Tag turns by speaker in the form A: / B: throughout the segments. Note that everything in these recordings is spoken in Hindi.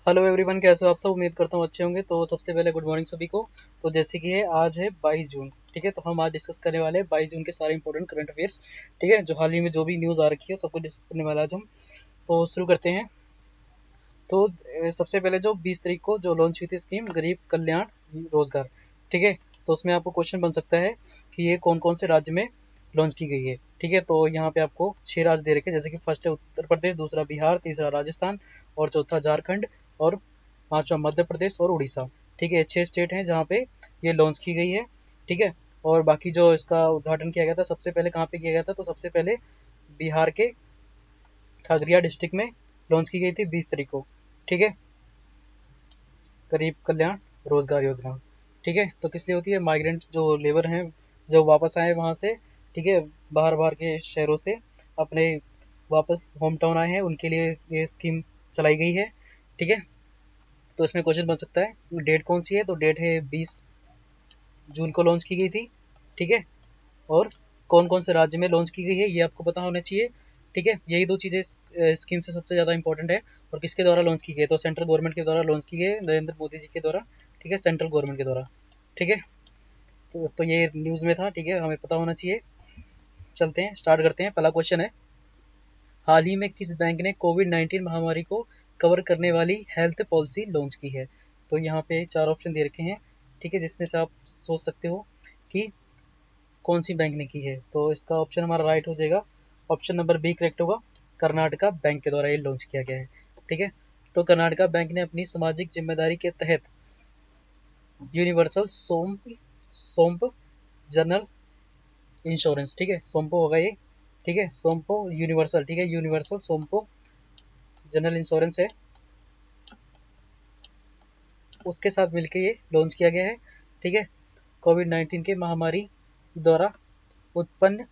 A: हेलो एवरीवन, कैसे हो आप सब। उम्मीद करता हूँ अच्छे होंगे। तो सबसे पहले गुड मॉर्निंग सभी को। तो जैसे कि है, आज है 22 जून। ठीक है, तो हम आज डिस्कस करने वाले हैं 22 जून के सारे इंपॉर्टेंट करंट अफेयर्स। ठीक है, जो हाल ही में जो भी न्यूज़ आ रखी है सबको डिस्कस करने वाले आज हम। तो शुरू करते हैं। तो सबसे पहले जो 20 तारीख को जो लॉन्च हुई थी स्कीम गरीब कल्याण रोजगार। ठीक है, तो उसमें आपको क्वेश्चन बन सकता है कि ये कौन कौन से राज्य में लॉन्च की गई है। ठीक है, तो यहाँ पे आपको 6 राज्य दे रखे हैं, जैसे कि फर्स्ट है उत्तर प्रदेश, दूसरा बिहार, तीसरा राजस्थान और चौथा झारखंड और पांचवा मध्य प्रदेश और उड़ीसा। ठीक है, 6 स्टेट हैं जहाँ पे ये लॉन्च की गई है। ठीक है, और बाकी जो इसका उद्घाटन किया गया था सबसे पहले कहाँ पे किया गया था, तो सबसे पहले बिहार के खगड़िया डिस्ट्रिक्ट में लॉन्च की गई थी 20 तारीख को। ठीक है, गरीब कल्याण रोजगार योजना। ठीक है, तो किस लिए होती है, माइग्रेंट जो लेबर हैं जो वापस आए वहाँ से। ठीक है, बाहर बाहर के शहरों से अपने वापस होम टाउन आए हैं उनके लिए ये स्कीम चलाई गई है। ठीक है, तो इसमें क्वेश्चन बन सकता है डेट कौन सी है, तो डेट है 20 जून को लॉन्च की गई थी। ठीक है, और कौन कौन से राज्य में लॉन्च की गई है ये आपको पता होना चाहिए। ठीक है, यही दो चीज़ें स्कीम से सबसे ज़्यादा इंपॉर्टेंट है। और किसके द्वारा लॉन्च की गई है, तो सेंट्रल गवर्नमेंट के द्वारा लॉन्च की गई है, नरेंद्र मोदी जी के द्वारा। ठीक है, सेंट्रल गवर्नमेंट के द्वारा। ठीक है, तो ये न्यूज़ में था। ठीक है, हमें पता होना चाहिए। चलते हैं, स्टार्ट करते हैं। पहला क्वेश्चन है, हाल ही में किस बैंक ने कोविड-19 महामारी को कवर करने वाली हेल्थ पॉलिसी लॉन्च की है। तो यहाँ पे 4 ऑप्शन दे रखे हैं। ठीक है, जिसमें से आप सोच सकते हो कि कौन सी बैंक ने की है। तो इसका ऑप्शन हमारा राइट हो जाएगा, ऑप्शन नंबर बी करेक्ट होगा। कर्नाटका बैंक के द्वारा ये लॉन्च किया गया है। ठीक है, तो कर्नाटका बैंक ने अपनी सामाजिक जिम्मेदारी के तहत यूनिवर्सल सोम्प जनरल इंश्योरेंस, ठीक है सोम्पो होगा ये। ठीक है, सोम्पो यूनिवर्सल, ठीक है यूनिवर्सल सोम्पो जनरल इंश्योरेंस है, उसके साथ मिलकर ये लॉन्च किया गया है। ठीक है, कोविड-19 के महामारी द्वारा उत्पन्न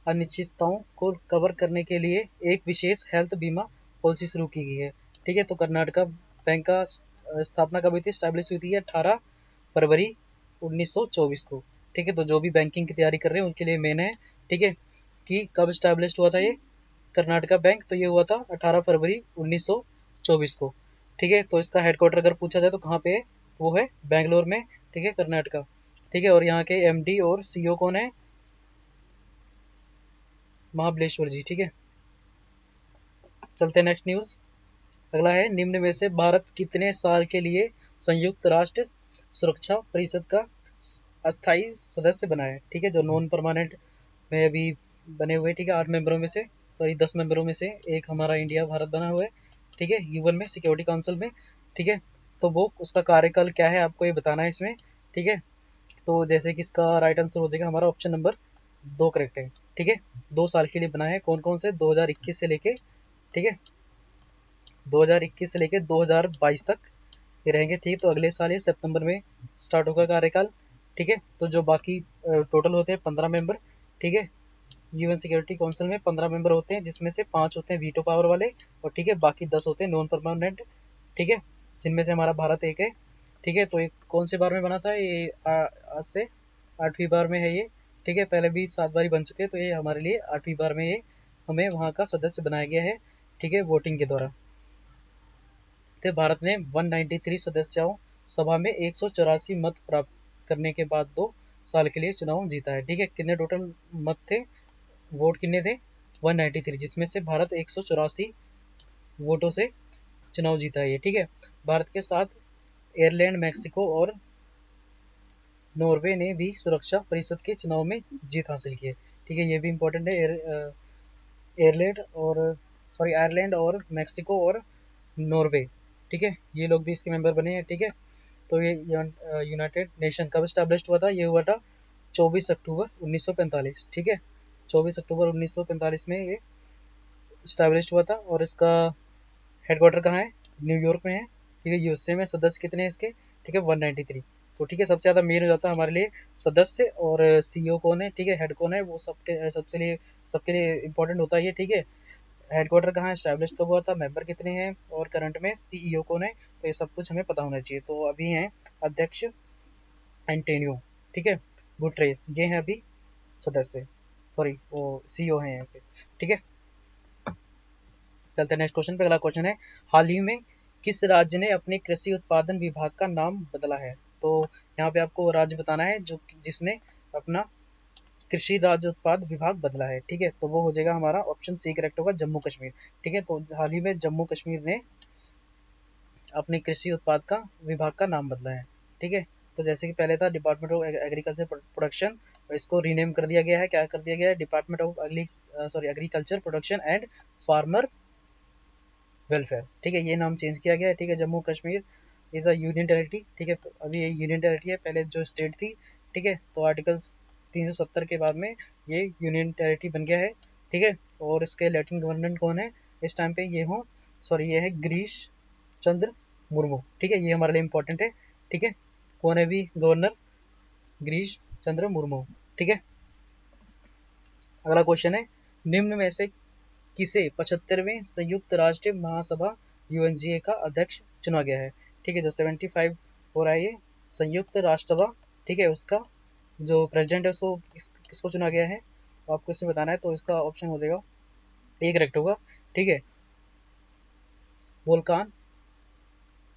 A: अनिश्चितताओं को कवर करने के लिए एक विशेष हेल्थ बीमा पॉलिसी शुरू की गई है। ठीक है, तो कर्नाटका बैंक का स्थापना कब हुई थी, स्टैब्लिश हुई थी 18 फरवरी 1924 को। ठीक है, तो जो भी बैंकिंग की तैयारी कर रहे हैं उनके लिए मेन है। ठीक है, कि कब स्टैब्लिश हुआ था ये कर्नाटका बैंक, तो ये हुआ था 18 फरवरी 1924 को। ठीक है, तो इसका हेडक्वार्टर अगर पूछा जाए तो कहाँ पे है, वो है बैंगलोर में। ठीक है, कर्नाटका। ठीक है, और यहाँ के एमडी और सीईओ कौन है, महाबलेश्वर जी। ठीक है, चलते हैं नेक्स्ट न्यूज़। अगला है, निम्न में से भारत कितने साल के लिए संयुक्त राष्ट्र सुरक्षा परिषद का अस्थायी सदस्य बना है। ठीक है, जो नॉन परमानेंट में अभी बने हुए। ठीक है, 8 मेंबरों में से, सॉरी 10 मेंबरों में से एक हमारा इंडिया भारत बना हुआ है। ठीक है, यूएन में, सिक्योरिटी काउंसिल में। ठीक है, तो वो उसका कार्यकाल क्या है आपको ये बताना है इसमें। ठीक है, तो जैसे कि इसका राइट आंसर हो जाएगा हमारा ऑप्शन नंबर 2 करेक्ट है। ठीक है, 2 साल के लिए बना है। कौन कौन से, 2021 से लेके, ठीक है 2021 से लेके 2022 तक ये रहेंगे। ठीक है, तो अगले साल ये सितंबर में स्टार्ट होगा कार्यकाल। ठीक है, तो जो बाकी टोटल होते हैं 15 मेंबर। ठीक है, यूएन सिक्योरिटी काउंसिल में 15 मेंबर होते हैं, जिसमें से 5 होते हैं वीटो पावर वाले, और ठीक है बाकी 10 होते हैं नॉन परमानेंट। ठीक है, जिनमें से हमारा भारत एक है। ठीक है, तो ये कौन से बार में बना था ये, आज से 8वीं बार में है ये। ठीक है, पहले भी 7 बार बन चुके हैं, तो ये हमारे लिए 8वीं बार में ये हमें वहाँ का सदस्य बनाया गया है। ठीक है, वोटिंग के द्वारा। तो भारत ने 193 सदस्यों सभा में 184 मत प्राप्त करने के बाद 2 साल के लिए चुनाव जीता है। ठीक है, कितने टोटल मत थे, वोट कितने थे, 193, जिसमें से भारत 184 वोटों से चुनाव जीता है ये। ठीक है, भारत के साथ एयरलैंड, मैक्सिको और नॉर्वे ने भी सुरक्षा परिषद के चुनाव में जीत हासिल की है। ठीक है, ये भी इंपॉर्टेंट है। एयरलैंड और सॉरी आयरलैंड और मैक्सिको और नॉर्वे। ठीक है, ये लोग भी इसके मेंबर बने हैं। ठीक है, तो ये यूनाइटेड नेशन कब स्टैब्लिश हुआ था, ये हुआ था 24 अक्टूबर 1945। ठीक है, 24 अक्टूबर 1945 में ये स्टैब्लिश हुआ था, और इसका हेडक्वार्टर कहाँ है, न्यूयॉर्क में है। ठीक है, यूएसए में। सदस्य कितने हैं इसके, ठीक है 193। तो ठीक है, सबसे ज़्यादा मेन हो जाता है हमारे लिए सदस्य और सीईओ कौन है, ठीक है हेड कौन है, वो सबके लिए इंपॉर्टेंट होता है ये। ठीक है, हेडक्वार्टर कहाँ है, स्टैब्लिश कब हुआ था, मेंबर कितने हैं, और करंट में सीईओ कौन है, तो ये सब कुछ हमें पता होना चाहिए। तो अभी हैं अध्यक्ष एंटेनियो, ठीक है गुटरेस, ये हैं अभी सदस्य, सॉरी वो सीईओ हैं यहाँ पे। ठीक है, चलते हैं नेक्स्ट क्वेश्चन पे। अगला क्वेश्चन है, हाल ही में किस राज्य ने अपने कृषि उत्पादन विभाग का नाम बदला है? तो यहाँ पे आपको राज्य बताना है जो जिसने अपना कृषि राज्य उत्पाद विभाग बदला है। ठीक है, तो वो हो जाएगा हमारा ऑप्शन सी करेक्ट होगा, जम्मू कश्मीर। ठीक है, तो हाल ही में जम्मू कश्मीर ने अपने कृषि उत्पाद का विभाग का नाम बदला है। ठीक है, तो जैसे कि पहले था डिपार्टमेंट ऑफ एग्रीकल्चर प्रोडक्शन, इसको रीनेम कर दिया गया है। क्या कर दिया गया है? Department of agriculture production and farmer welfare. ठीक है, ये नाम चेंज किया गया है। ठीक है, Jammu Kashmir is a union territory. ठीक है, तो अभी ये यूनियन टेरिटरी है, पहले जो स्टेट थी। ठीक है, तो आर्टिकल 370 के बाद में ये यूनियन टेरिटरी बन गया है। ठीक है, और इसके लेफ्टिनेंट गवर्नर कौन है इस टाइम पे? ये है गिरीश चंद्र मुर्मू। ठीक है, ये हमारे लिए इंपॉर्टेंट है। ठीक है, कौन है भी गवर्नर? गिरीश चंद्र मुर्मू। ठीक है, अगला क्वेश्चन है, निम्न में से किसे 75वें संयुक्त राष्ट्र महासभा यूएनजीए का अध्यक्ष चुना गया है? ठीक है, जो 75 हो रहा है ये संयुक्त राष्ट्र सभा। ठीक है, उसका जो प्रेसिडेंट है उसको किसको चुना गया है? तो आपको इसमें बताना है, तो इसका ऑप्शन हो जाएगा ए करेक्ट होगा। ठीक है, वोल्कान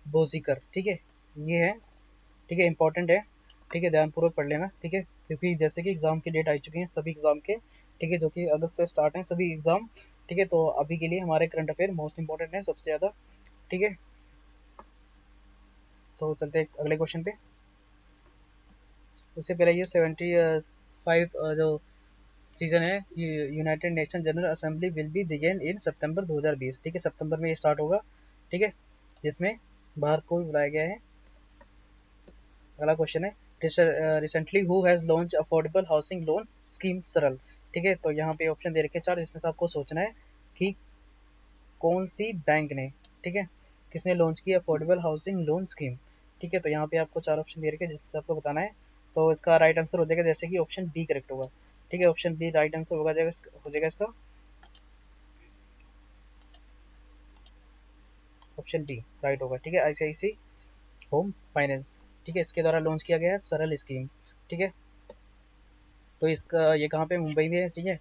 A: बोजीकर। ठीक है, ये है। ठीक है, इंपॉर्टेंट है। ठीक है, ध्यानपूर्वक पढ़ लेना। ठीक है, क्योंकि जैसे कि एग्जाम की डेट आ चुकी है सभी एग्जाम के। ठीक है, जो कि अगस्त से स्टार्ट हैं सभी एग्जाम। ठीक है, तो अभी के लिए हमारे करंट अफेयर मोस्ट इंपॉर्टेंट है सबसे ज़्यादा। ठीक है, तो चलते हैं अगले क्वेश्चन पे। उससे पहले ये 75 जो सीजन है United Nation General Assembly will be begin in सितंबर 2020। ठीक है, सितंबर में ये स्टार्ट होगा। ठीक है, जिसमें भारत को भी बुलाया गया है। अगला क्वेश्चन है, recently who has launch affordable housing loan scheme सरल। ठीक है, तो यहाँ पे ऑप्शन दे रखे चार, जिसमें से आपको सोचना है कि कौन सी बैंक ने, ठीक है, किसने लॉन्च की अफोर्डेबल हाउसिंग लोन स्कीम। ठीक है, तो यहाँ पे आपको चार ऑप्शन दे रखे जिससे आपको बताना है। तो इसका राइट आंसर हो जाएगा जैसे कि ऑप्शन बी करेक्ट होगा। ठीक है, ऑप्शन बी राइट आंसर हो जाएगा इसका ऑप्शन बी राइट होगा। ठीक है, आईसीआईसी होम फाइनेंस। ठीक है, इसके द्वारा लॉन्च किया गया है सरल स्कीम। ठीक है, तो इसका ये कहाँ पे? मुंबई में है। ठीक है,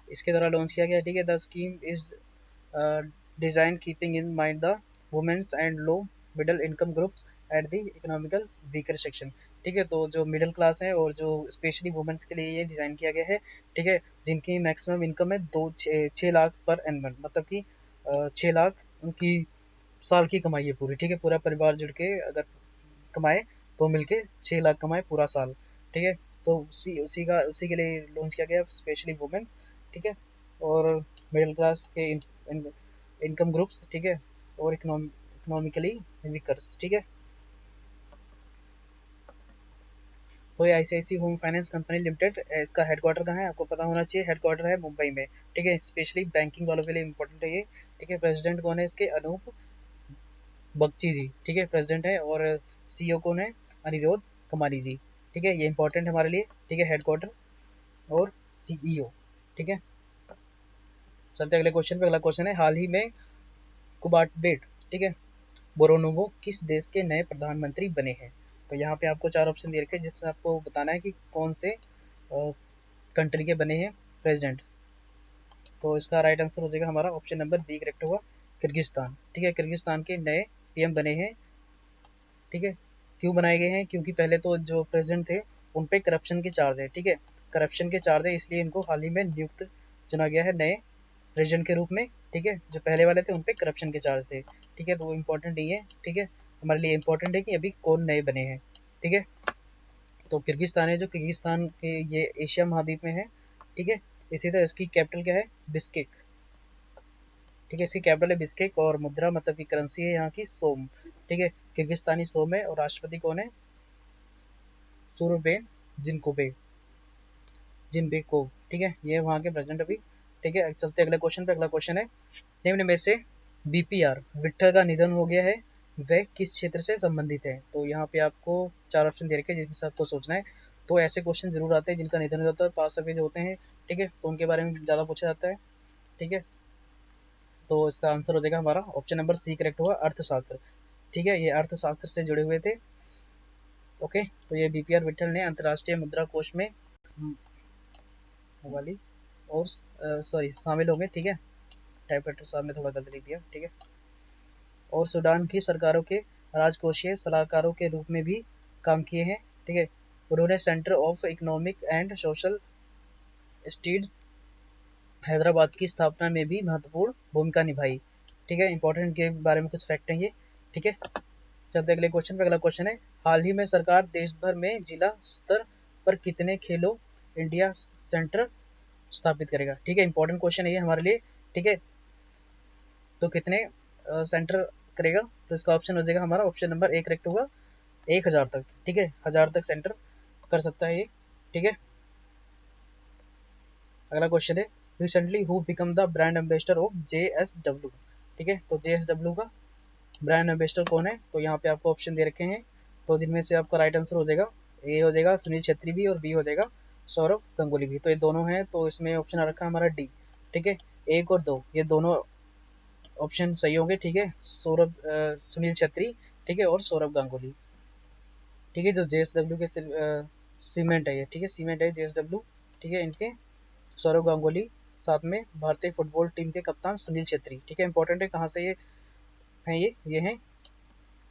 A: इसके द्वारा लॉन्च किया गया। ठीक है, the scheme is design keeping in mind the women's and low middle income groups at the economical weaker section. ठीक है, तो जो मिडिल क्लास है और जो स्पेशली वुमेन्स के लिए ये डिज़ाइन किया गया है। ठीक है, जिनकी मैक्सिमम इनकम है 6 लाख पर एनमन, मतलब कि 6 लाख उनकी साल की कमाई है पूरी। ठीक है, पूरा परिवार जुड़ के अगर कमाए तो मिलके 6 लाख कमाए पूरा साल। ठीक है, तो उसी के लिए लॉन्च किया गया स्पेशली वुमेन। ठीक है, और मिडिल क्लास के इनकम ग्रुप्स। ठीक है, और इकोनॉमिकली वीकर्स। ठीक है, तो ये ICIC home finance company limited, इसका हेडक्वार्टर कहाँ है आपको पता होना चाहिए। हेडक्वार्टर है मुंबई में। ठीक है, स्पेशली बैंकिंग वालों के लिए इंपॉर्टेंट है ये। ठीक है, प्रेसिडेंट कौन है इसके? अनूप बख्ची जी। ठीक है, प्रेसिडेंट है। और सीईओ कौन है? अनिरुद्ध कमारी जी। ठीक है, ये इंपॉर्टेंट है हमारे लिए। ठीक है, हेडक्वार्टर और सीईओ। ठीक है, चलते हैं अगले क्वेश्चन पे। अगला क्वेश्चन है, हाल ही में कुबाटबेट, ठीक है, बोरोनोवो किस देश के नए प्रधानमंत्री बने हैं? तो यहाँ पे आपको चार ऑप्शन दे रखे हैं जिससे आपको बताना है कि कौन से कंट्री के बने हैं प्रेसिडेंट। तो इसका राइट आंसर हो जाएगा हमारा ऑप्शन नंबर बी करेक्ट होगा, किर्गिस्तान। ठीक है, किर्गिस्तान के नए पीएम बने हैं। ठीक है, क्यों बनाए गए हैं? क्योंकि पहले तो जो प्रेसिडेंट थे उन पे करप्शन के चार्ज है। ठीक है, करप्शन के चार्ज है, इसलिए इनको हाल ही में नियुक्त चुना गया है नए प्रेसिडेंट के रूप में। ठीक है, जो पहले वाले थे उन पे करप्शन के चार्ज थे। ठीक है, तो वो इम्पोर्टेंट नहीं है। ठीक है, हमारे लिए इम्पोर्टेंट है कि अभी कौन नए बने हैं। ठीक है, तो किर्गिस्तान है, जो किर्गिस्तान के ये एशिया महाद्वीप में है। ठीक है, इसी तरह इसकी कैपिटल क्या है? बिस्केक। ठीक है, इसकी कैपिटल है बिस्केक, और मुद्रा मतलब की करेंसी है यहाँ की सोम। ठीक है, किर्गिस्तानी सोम है। और राष्ट्रपति कौन है? सूरोबेन जिनकोबे जिनबेकोव। ठीक है, ये वहाँ के प्रेसिडेंट अभी। ठीक है, चलते अगले क्वेश्चन पे। अगला क्वेश्चन है, निम्न में से बीपीआर विट्ठल का निधन हो गया है वह किस क्षेत्र से संबंधित है? तो यहाँ पे आपको चार ऑप्शन दे रखे हैं जिनमें से आपको सोचना है। तो ऐसे क्वेश्चन जरूर आते हैं जिनका निधन हो जाता है, पास सफेद होते हैं। ठीक है, तो उनके बारे में ज़्यादा पूछा जाता है। ठीक है, तो इसका आंसर हो जाएगा हमारा ऑप्शन नंबर सी करेक्ट होगा, अर्थशास्त्र। ठीक है, ये अर्थशास्त्र से जुड़े हुए थे। ओके, तो ये बीपीआर विट्ठल ने अंतर्राष्ट्रीय मुद्रा कोष में वाली और सॉरी शामिल होंगे। ठीक है, टाइपराइटर साहब ने थोड़ा गलत लिख दिया, ठीक है। और सूडान की सरकारों के राजकोषीय सलाहकारों के रूप में भी काम किए हैं, ठीक है। उन्होंने centre of economic and social studies Hyderabad की स्थापना में भी महत्वपूर्ण भूमिका निभाई, ठीक है। इंपॉर्टेंट के बारे में कुछ फैक्ट हैं ये, ठीक है। चलते अगले क्वेश्चन पे। अगला क्वेश्चन है, हाल ही में सरकार देश भर में जिला स्तर पर कितने खेलो इंडिया सेंटर स्थापित करेगा, ठीक है। इंपॉर्टेंट क्वेश्चन है ये हमारे लिए, ठीक है। तो कितने सेंटर करेगा, तो इसका ऑप्शन हो जाएगा हमारा ऑप्शन नंबर 1 करेक्ट होगा, 1000 तक, ठीक है। 1000 तक सेंटर कर सकता है ये, ठीक है। अगला क्वेश्चन है, recently who become the brand ambassador of JSW, ठीक है। तो JSW का ब्रांड एम्बेसडर कौन है, तो यहाँ पे आपको ऑप्शन दे रखे हैं, तो जिनमें से आपका राइट आंसर हो जाएगा, ए हो जाएगा सुनील छेत्री भी, और बी हो जाएगा सौरभ गंगुली भी। तो ये दोनों हैं, तो इसमें ऑप्शन आ रखा है हमारा डी, ठीक है। 1 और 2 ये दोनों ऑप्शन सही होंगे, ठीक है। सुनील छेत्री, ठीक है, और सौरभ गांगुली, ठीक है। जो JSW के सीमेंट है ये, ठीक है, सीमेंट है JSW, ठीक है। इनके सौरभ गांगुली, साथ में भारतीय फुटबॉल टीम के कप्तान सुनील छेत्री, ठीक है। इंपॉर्टेंट है कहाँ से ये हैं, ये हैं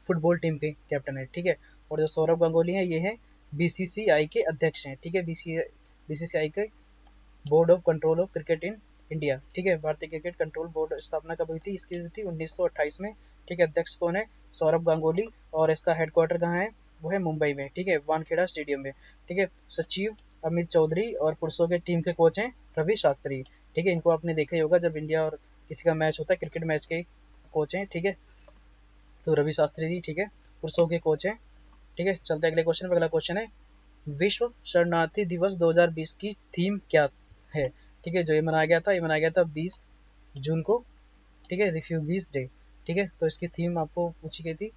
A: फुटबॉल टीम के कैप्टन है, ठीक है। और जो सौरभ गांगुली हैं ये हैं BCCI के अध्यक्ष हैं, ठीक है। BCCI के board of control of cricket in India, ठीक है। भारतीय क्रिकेट कंट्रोल बोर्ड स्थापना कब हुई थी, इसकी हुई थी 1928 में, ठीक है। अध्यक्ष कौन है, सौरभ गांगुली, और इसका हेडक्वार्टर कहाँ है, वो है मुंबई में, ठीक है, वानखेड़ा स्टेडियम में, ठीक है। सचिव अमित चौधरी, और पुरुषों के टीम के कोच हैं रवि शास्त्री, ठीक है। इनको आपने देखा ही होगा जब इंडिया और किसी का मैच होता है, क्रिकेट मैच के कोच हैं, ठीक है। तो रवि शास्त्री जी, ठीक है, पुरुषों के कोच हैं, ठीक है। चलते अगले क्वेश्चन पर। अगला क्वेश्चन है, विश्व शरणार्थी दिवस 2020 की थीम क्या है, ठीक है। जो ये मनाया गया था, ये मनाया गया था 20 जून को, ठीक है, रिफ्यूजीज डे, ठीक है। तो इसकी थीम आपको पूछी गई थी,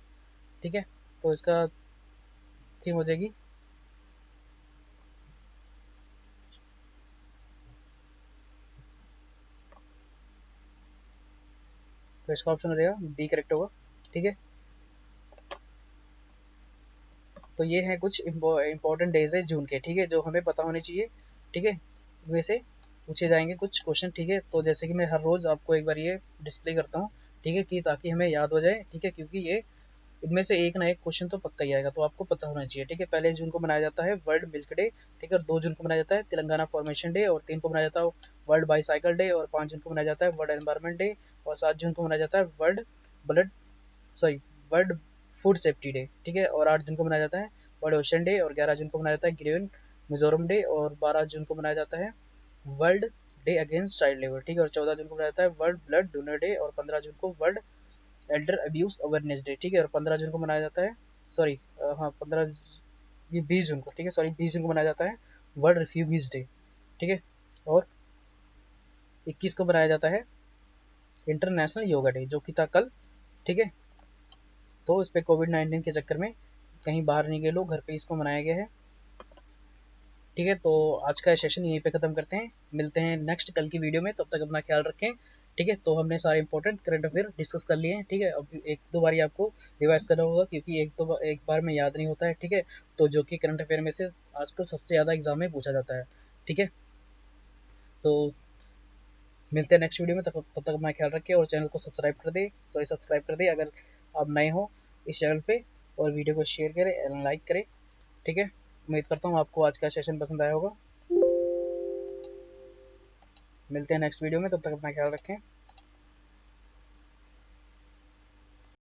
A: ठीक है। तो इसका थीम हो जाएगी, तो इसका ऑप्शन हो जाएगा बी करेक्ट होगा, ठीक है। तो ये है कुछ इंपॉर्टेंट डेज है जून के, ठीक है, जो हमें पता होने चाहिए, ठीक है। वैसे पूछे जाएंगे कुछ क्वेश्चन, ठीक है। तो जैसे कि मैं हर रोज आपको एक बार ये डिस्प्ले करता हूँ, ठीक है, कि ताकि हमें याद हो जाए, ठीक है, क्योंकि ये इनमें से एक ना एक क्वेश्चन तो पक्का ही आएगा, तो आपको पता होना चाहिए, ठीक है। 1 जून को मनाया जाता है वर्ल्ड मिल्क डे, ठीक है। और 2 जून को मनाया जाता है तेलंगाना फॉर्मेशन डे, और 3 को मनाया जाता है वर्ल्ड बाईसाइकिल डे, और 5 जून को मनाया जाता है वर्ल्ड एनवायरमेंट डे, और 7 जून को मनाया जाता है blood sorry world food safety day, ठीक है। और 8 जून को मनाया जाता है वर्ल्ड ओशन डे, और 11 जून को मनाया जाता है ग्रीन मिजोरम डे, और 12 जून को मनाया जाता है world day against child labour, ठीक है। और 14 जून को मनाया जाता है वर्ल्ड ब्लड डोनर डे, और 15 जून को world Elder abuse awareness day, ठीक है। और 15 जून को मनाया जाता है, सॉरी हाँ 15, ये 20 जून को, ठीक है, सॉरी 20 जून को मनाया जाता है वर्ल्ड रिफ्यूजीज डे, ठीक है। और 21 को मनाया जाता है इंटरनेशनल योगा डे, जो कि था कल, ठीक है। तो इस पे कोविड-19 के चक्कर में कहीं बाहर नहीं गए लोग, घर पे इसको मनाया गया है, ठीक है। तो आज का सेशन यहीं पे ख़त्म करते हैं, मिलते हैं नेक्स्ट कल की वीडियो में, तब तक अपना ख्याल रखें, ठीक है। तो हमने सारे इंपॉर्टेंट करंट अफेयर डिस्कस कर लिए हैं, ठीक है। अब एक दो बारी आपको रिवाइज करना होगा, क्योंकि एक बार में याद नहीं होता है, ठीक है। तो जो कि करंट अफेयर में से आजकल सबसे ज़्यादा एग्जाम में पूछा जाता है, ठीक है। तो मिलते हैं नेक्स्ट वीडियो में, तब तक अपना ख्याल रखें, और चैनल को सब्सक्राइब कर दे अगर आप नए हो इस चैनल पे, और वीडियो को शेयर करें, लाइक करें, ठीक है। उम्मीद करता हूँ आपको आज का सेशन पसंद आया होगा। मिलते हैं नेक्स्ट वीडियो में, तब तक अपना ख्याल रखें।